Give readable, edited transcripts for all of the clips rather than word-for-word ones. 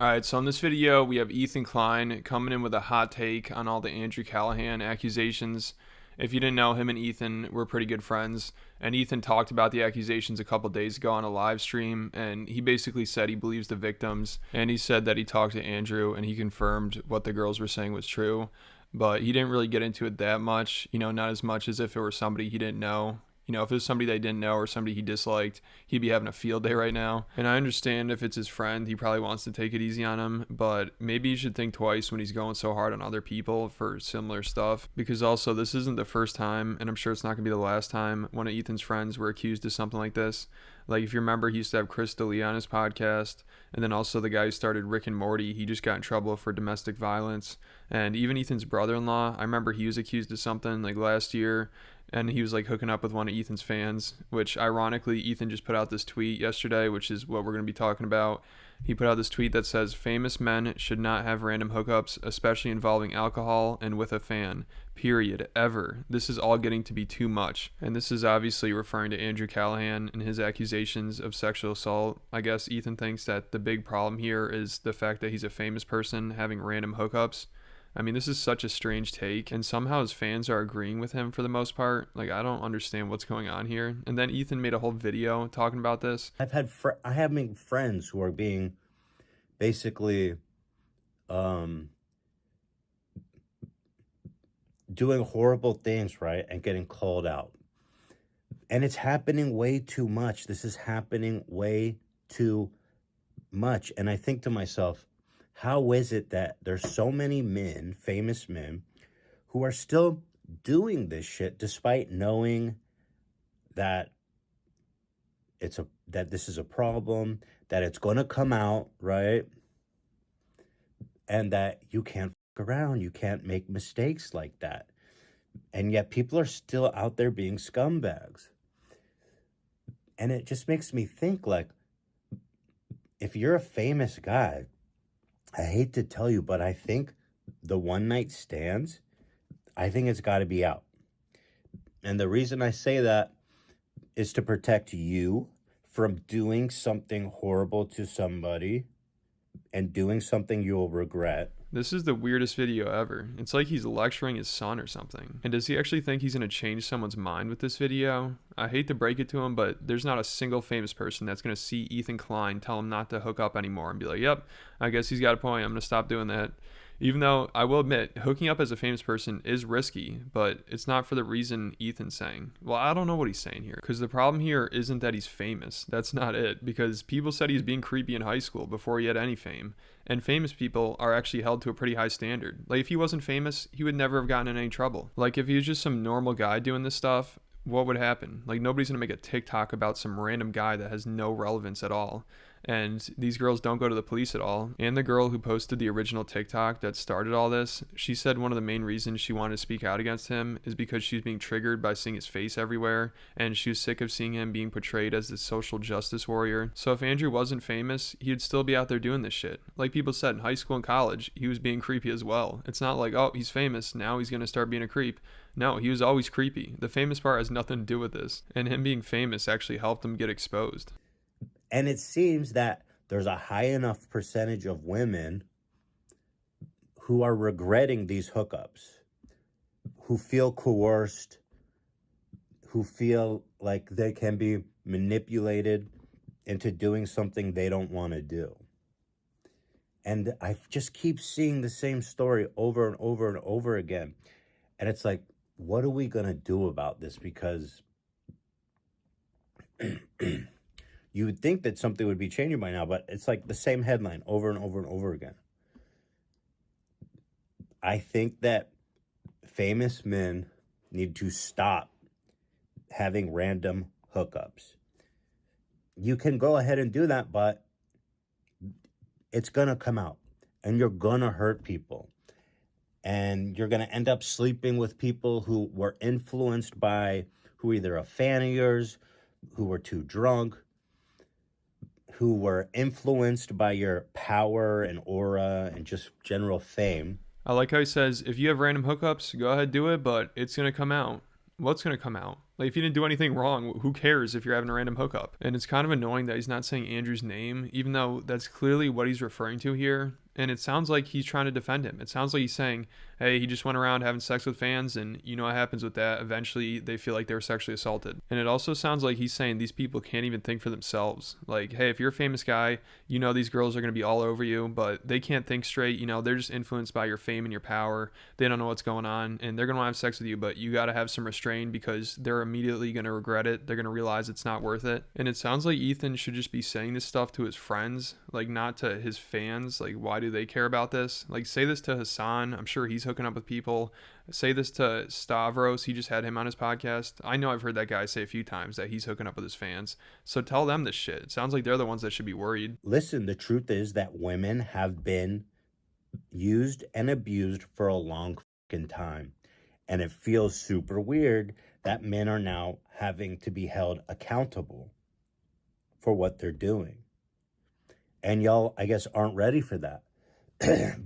Alright, so in this video, we have Ethan Klein coming in with a hot take on all the Andrew Callahan accusations. If you didn't know, him and Ethan were pretty good friends, and Ethan talked about the accusations a couple days ago on a live stream, and he basically said he believes the victims, and he said that he talked to Andrew, and he confirmed what the girls were saying was true, but he didn't really get into it that much, not as much as if it were somebody he didn't know. If it was somebody they didn't know or somebody he disliked, he'd be having a field day right now. And I understand if it's his friend, he probably wants to take it easy on him, but maybe he should think twice when he's going so hard on other people for similar stuff. Because also, this isn't the first time, and I'm sure it's not going to be the last time, one of Ethan's friends were accused of something like this. Like, if you remember, he used to have Chris D'Elia on his podcast, and then also the guy who started Rick and Morty, he just got in trouble for domestic violence. And even Ethan's brother-in-law, I remember he was accused of something like last year, and he was like hooking up with one of Ethan's fans, which ironically, Ethan just put out this tweet yesterday, which is what we're going to be talking about. He put out this tweet that says, famous men should not have random hookups, especially involving alcohol and with a fan. Period. Ever. This is all getting to be too much. And this is obviously referring to Andrew Callahan and his accusations of sexual assault. I guess Ethan thinks that the big problem here is the fact that he's a famous person having random hookups. I mean, this is such a strange take, and somehow his fans are agreeing with him for the most part. Like, I don't understand what's going on here. And then Ethan made a whole video talking about this. I have many friends who are being basically doing horrible things, right, and getting called out. And it's happening way too much. This is happening way too much. And I think to myself, how is it that there's so many men, famous men, who are still doing this shit despite knowing that that this is a problem, that it's going to come out, right? And that you can't fuck around, you can't make mistakes like that. And yet people are still out there being scumbags. And it just makes me think, like, if you're a famous guy, I hate to tell you, but I think the one night stands, I think it's got to be out. And the reason I say that is to protect you from doing something horrible to somebody and doing something you'll regret. This is the weirdest video ever. It's like he's lecturing his son or something. And does he actually think he's going to change someone's mind with this video? I hate to break it to him, but there's not a single famous person that's going to see Ethan Klein tell him not to hook up anymore and be like, yep, I guess he's got a point. I'm going to stop doing that. Even though I will admit, hooking up as a famous person is risky, but it's not for the reason Ethan's saying. Well, I don't know what he's saying here, because the problem here isn't that he's famous. That's not it, because people said he was being creepy in high school before he had any fame, and famous people are actually held to a pretty high standard. Like, if he wasn't famous, he would never have gotten in any trouble. Like, if he was just some normal guy doing this stuff, what would happen? Like, nobody's gonna make a TikTok about some random guy that has no relevance at all. And these girls don't go to the police at all. And the girl who posted the original TikTok that started all this, she said one of the main reasons she wanted to speak out against him is because she's being triggered by seeing his face everywhere, and she was sick of seeing him being portrayed as this social justice warrior. So if Andrew wasn't famous, he'd still be out there doing this shit. Like people said, in high school and college, he was being creepy as well. It's not like, oh, he's famous, now he's gonna start being a creep. No, he was always creepy. The famous part has nothing to do with this. And him being famous actually helped him get exposed. And it seems that there's a high enough percentage of women who are regretting these hookups, who feel coerced, who feel like they can be manipulated into doing something they don't want to do. And I just keep seeing the same story over and over and over again. And it's like, what are we going to do about this? Because you would think that something would be changing by now, but it's like the same headline over and over and over again. I think that famous men need to stop having random hookups. You can go ahead and do that, but it's going to come out and you're going to hurt people. And you're going to end up sleeping with people who were influenced by, who were either a fan of yours, who were too drunk, who were influenced by your power and aura and just general fame. I like how he says, if you have random hookups, go ahead, do it, but it's going to come out. What's going to come out? Like, if you didn't do anything wrong, who cares if you're having a random hookup? And it's kind of annoying that he's not saying Andrew's name, even though that's clearly what he's referring to here. And it sounds like he's trying to defend him. It sounds like he's saying, hey, he just went around having sex with fans, and you know what happens with that. Eventually, they feel like they were sexually assaulted. And it also sounds like he's saying these people can't even think for themselves. Like, hey, if you're a famous guy, you know these girls are going to be all over you, but they can't think straight. You know, they're just influenced by your fame and your power. They don't know what's going on, and they're going to have sex with you, but you got to have some restraint because they're immediately going to regret it. They're going to realize it's not worth it. And it sounds like Ethan should just be saying this stuff to his friends, like not to his fans. Like, why do they care about this? Like, say this to Hassan. I'm sure he's hooking up with people. Say this to Stavros. He just had him on his podcast. I know I've heard that guy say a few times that he's hooking up with his fans. So tell them this shit. It sounds like they're the ones that should be worried. Listen, the truth is that women have been used and abused for a long fucking time. And it feels super weird that men are now having to be held accountable for what they're doing. And y'all, I guess, aren't ready for that.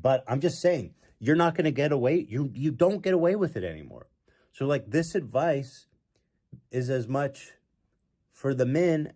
But I'm just saying, you're not going to get away. You don't get away with it anymore. So like this advice is as much for the men,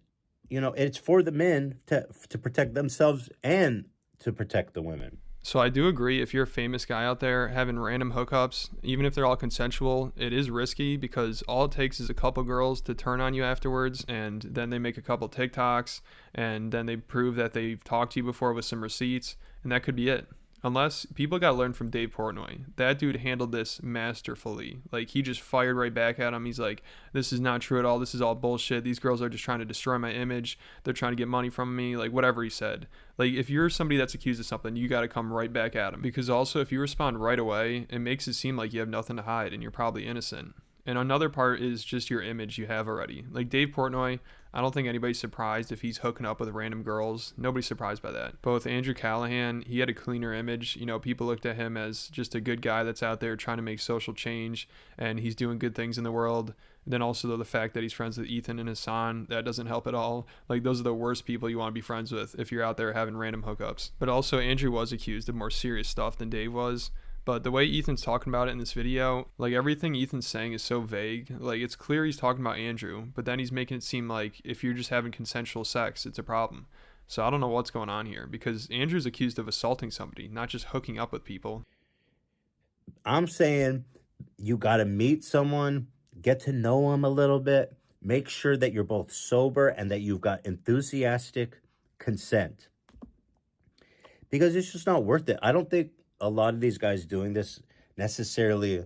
you know, it's for the men to protect themselves and to protect the women. So I do agree, if you're a famous guy out there having random hookups, even if they're all consensual, it is risky because all it takes is a couple girls to turn on you afterwards, and then they make a couple TikToks, and then they prove that they've talked to you before with some receipts, and that could be it. Unless people got to learn from Dave Portnoy. That dude handled this masterfully. Like, he just fired right back at him. He's like, this is not true at all. This is all bullshit. These girls are just trying to destroy my image. They're trying to get money from me. Like, whatever he said. Like, if you're somebody that's accused of something, you got to come right back at him. Because also, if you respond right away, it makes it seem like you have nothing to hide and you're probably innocent. And another part is just your image you have already. Like, Dave Portnoy, I don't think anybody's surprised if he's hooking up with random girls. Nobody's surprised by that. But with Andrew Callahan, he had a cleaner image. You know, people looked at him as just a good guy that's out there trying to make social change, and he's doing good things in the world. And then also the fact that he's friends with Ethan and Hassan, that doesn't help at all. Like, those are the worst people you want to be friends with if you're out there having random hookups. But also, Andrew was accused of more serious stuff than Dave was. But the way Ethan's talking about it in this video, like, everything Ethan's saying is so vague. Like, it's clear he's talking about Andrew, but then he's making it seem like if you're just having consensual sex, it's a problem. So I don't know what's going on here, because Andrew's accused of assaulting somebody, not just hooking up with people. I'm saying you got to meet someone, get to know them a little bit, make sure that you're both sober and that you've got enthusiastic consent. Because it's just not worth it. I don't think a lot of these guys doing this necessarily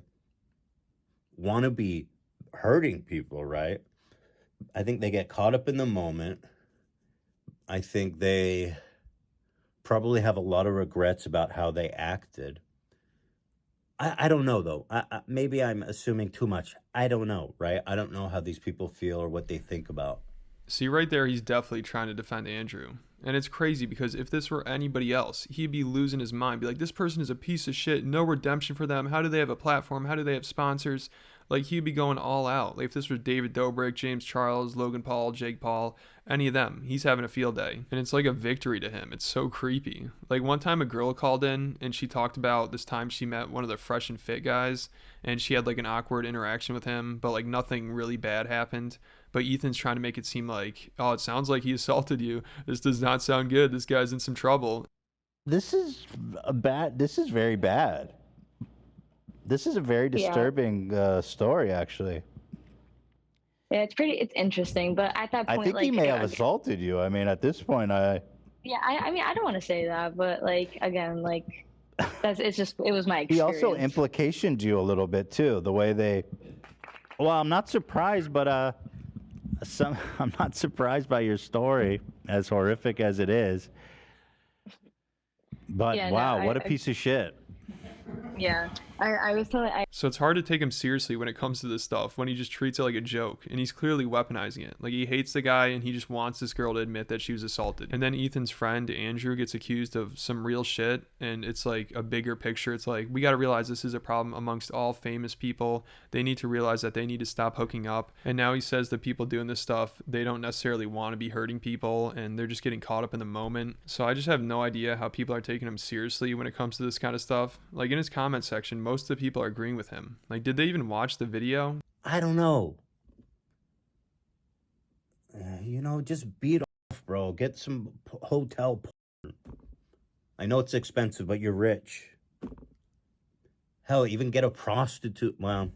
want to be hurting people, right? I think they get caught up in the moment. I think they probably have a lot of regrets about how they acted. I don't know, though. Maybe I'm assuming too much. I don't know, right? I don't know how these people feel or what they think about. See, right there, he's definitely trying to defend Andrew. And it's crazy because if this were anybody else, he'd be losing his mind. Be like, this person is a piece of shit. No redemption for them. How do they have a platform? How do they have sponsors? Like, he'd be going all out. Like, if this was David Dobrik, James Charles, Logan Paul, Jake Paul, any of them, he's having a field day. And it's like a victory to him. It's so creepy. Like, one time a girl called in and she talked about this time she met one of the fresh and fit guys, and she had like an awkward interaction with him, but like nothing really bad happened. But Ethan's trying to make it seem like, oh, it sounds like he assaulted you. This does not sound good. This guy's in some trouble. This is This is very bad. This is a very disturbing story, actually. Yeah, it's interesting, but at that point, I think he may have assaulted you. I mean, at this point, I mean, I don't want to say that, but like, again, like, it was my experience. He also implicationed you a little bit too, the way they. Well, I'm not surprised, but I'm not surprised by your story, as horrific as it is. But yeah, wow, no, what a piece of shit. Yeah, I was telling. So it's hard to take him seriously when it comes to this stuff, when he just treats it like a joke, and he's clearly weaponizing it. Like, he hates the guy and he just wants this girl to admit that she was assaulted. And then Ethan's friend Andrew gets accused of some real shit, and it's like a bigger picture. It's like, we got to realize this is a problem amongst all famous people. They need to realize that they need to stop hooking up. And now he says that people doing this stuff, they don't necessarily want to be hurting people, and they're just getting caught up in the moment. So I just have no idea how people are taking him seriously when it comes to this kind of stuff. Like, in his comment section, most of the people are agreeing with him. Like, did they even watch the video? I don't know. just beat off, bro. Get some hotel porn. I know it's expensive, but you're rich. Hell, even get a prostitute. Well,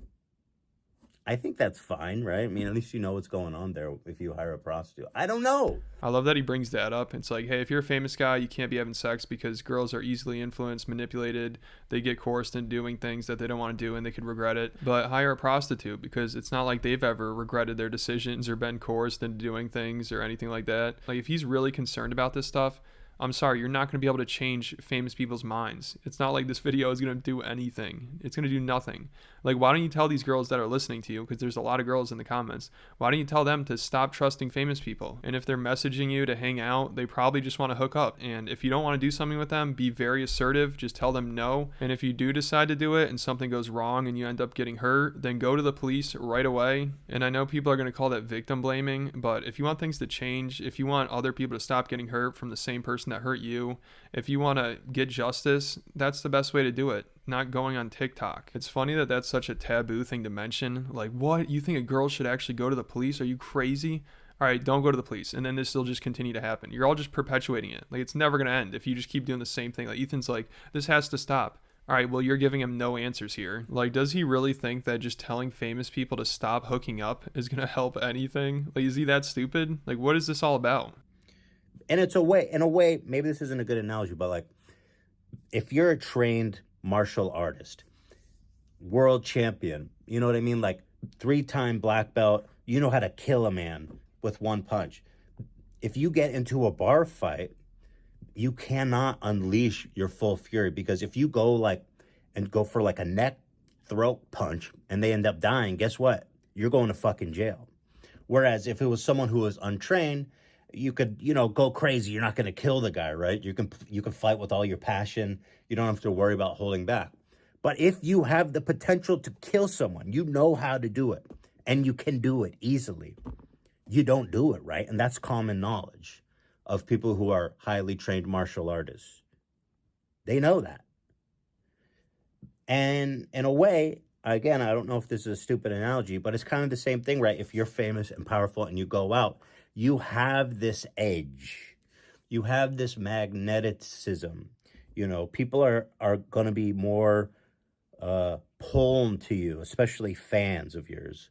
I think that's fine, right? I mean, at least you know what's going on there if you hire a prostitute. I don't know. I love that he brings that up. It's like, hey, if you're a famous guy, you can't be having sex because girls are easily influenced, manipulated. They get coerced into doing things that they don't want to do and they could regret it. But hire a prostitute because it's not like they've ever regretted their decisions or been coerced into doing things or anything like that. Like, if he's really concerned about this stuff, I'm sorry, you're not going to be able to change famous people's minds. It's not like this video is going to do anything. It's going to do nothing. Like, why don't you tell these girls that are listening to you, because there's a lot of girls in the comments, why don't you tell them to stop trusting famous people? And if they're messaging you to hang out, they probably just want to hook up. And if you don't want to do something with them, be very assertive. Just tell them no. And if you do decide to do it and something goes wrong and you end up getting hurt, then go to the police right away. And I know people are going to call that victim blaming, but if you want things to change, if you want other people to stop getting hurt from the same person that hurt you, if you want to get justice, that's the best way to do it, not going on TikTok. It's funny that that's such a taboo thing to mention. Like, what? You think a girl should actually go to the police? Are you crazy? All right, don't go to the police. And then this will just continue to happen. You're all just perpetuating it. Like, it's never going to end if you just keep doing the same thing. Like, Ethan's like, this has to stop. All right, well, you're giving him no answers here. Like, does he really think that just telling famous people to stop hooking up is going to help anything? Like, is he that stupid? Like, what is this all about? And it's in a way, maybe this isn't a good analogy, but like, if you're a trained martial artist, world champion, you know what I mean? Like 3-time black belt, you know how to kill a man with one punch. If you get into a bar fight, you cannot unleash your full fury, because if you go for like a neck throat punch and they end up dying, guess what? You're going to fucking jail. Whereas if it was someone who was untrained, you could, go crazy. You're not going to kill the guy, right? You can fight with all your passion. You don't have to worry about holding back. But if you have the potential to kill someone, you know how to do it, and you can do it easily. You don't do it, right? And that's common knowledge of people who are highly trained martial artists. They know that. And in a way, again, I don't know if this is a stupid analogy, but it's kind of the same thing, right? If you're famous and powerful and you go out, you have this edge. You have this magneticism. People are going to be more pulled to you, especially fans of yours.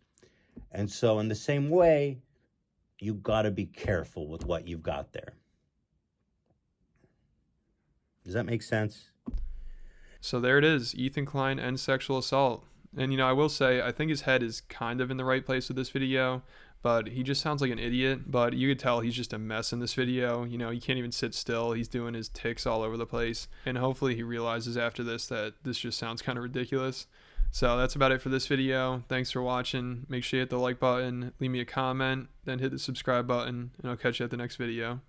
And so in the same way, you got to be careful with what you've got there. Does that make sense? So there it is, Ethan Klein and sexual assault. And I will say, I think his head is kind of in the right place with this video, but he just sounds like an idiot. But you could tell he's just a mess in this video. He can't even sit still. He's doing his tics all over the place. And hopefully he realizes after this that this just sounds kind of ridiculous. So that's about it for this video. Thanks for watching. Make sure you hit the like button, leave me a comment, then hit the subscribe button, and I'll catch you at the next video.